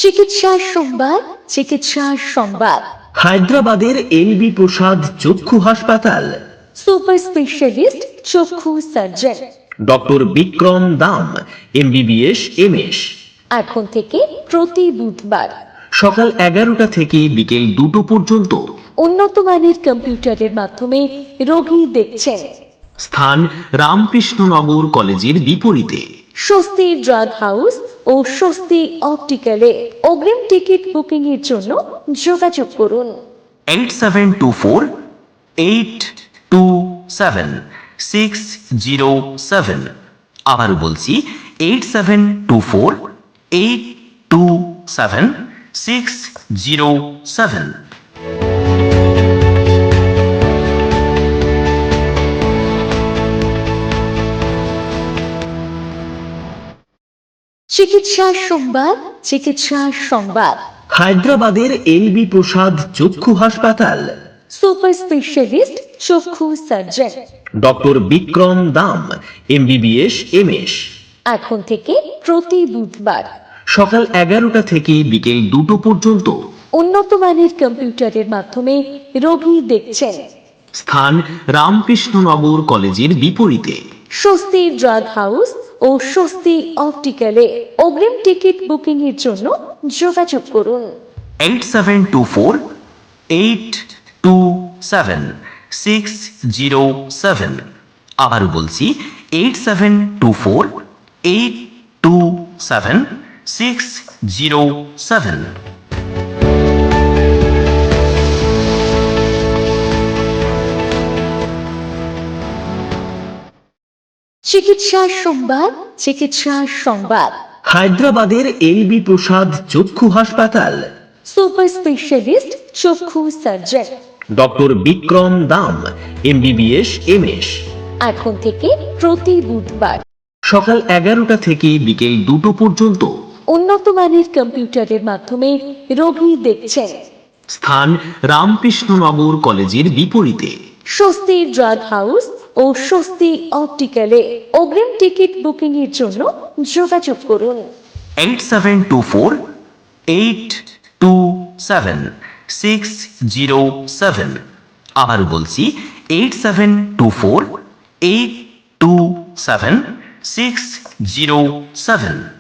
চিকিৎসার সংবাদ, চিকিৎসার সংবাদ। হায়দ্রাবাদের এলবি প্রসাদ চক্ষু হাসপাতাল, সুপার স্পেশালিস্ট চক্ষু সার্জন। ডক্টর বিক্রম দাম, এমবিবিএস এমএস। এখন থেকে প্রতি বুধবার সকাল 11টা থেকে বিকেল 2টো পর্যন্ত। উন্নত মানের কম্পিউটারের মাধ্যমে রোগী দেখছেন। স্থান রামকৃষ্ণনগর কলেজের বিপরীতে। স্বস্তি ড্রাগ হাউস ও স্বস্তি অপটিক্যালে। অগ্রিম টিকিট বুকিং এর জন্য যোগাযোগ করুন 8724827607। আবার বলছি 8724827607। চিকিৎসার সংবাদ, চিকিৎসার সংবাদ। হায়দ্রাবাদের এলবি প্রসাদ চক্ষু হাসপাতাল, সুপার স্পেশালিস্ট চক্ষু সার্জন। ডক্টর বিক্রম দাম, এমবিবিএস এমএস। এখন থেকে প্রতি বুধবার সকাল 11টা থেকে বিকেল 2টো পর্যন্ত। উন্নত মানের কম্পিউটারের মাধ্যমে রোগী দেখছেন। স্থান রামকৃষ্ণনগর কলেজের বিপরীতে। স্বস্তি ড্রাগ হাউস ও স্বস্তি অপটিক্যালে। অগ্রিম টিকিট বুকিং এর জন্য যোগাযোগ করুন 8724827607। আবার বলছি 8724827607। চিকিৎসার সংবাদ, চিকিৎসার সংবাদ। হায়দ্রাবাদের এলবি প্রসাদ চক্ষু হাসপাতাল, সুপার স্পেশালিস্ট চক্ষু সার্জন। ডক্টর বিক্রম দাম, এমবিবিএস এমএস। এখন থেকে প্রতি বুধবার সকাল 11টা থেকে বিকেল 2টো পর্যন্ত। উন্নত মানের কম্পিউটারের মাধ্যমে রোগী দেখছেন। স্থান রামকৃষ্ণনগর কলেজের বিপরীতে। স্বস্তি ড্রাগ হাউস ও স্বস্তি অপটিক্যালে। অগ্রিম টিকিট বুকিং এর জন্য যোগাযোগ করুন 8724827607। আবার বলছি 8724827607।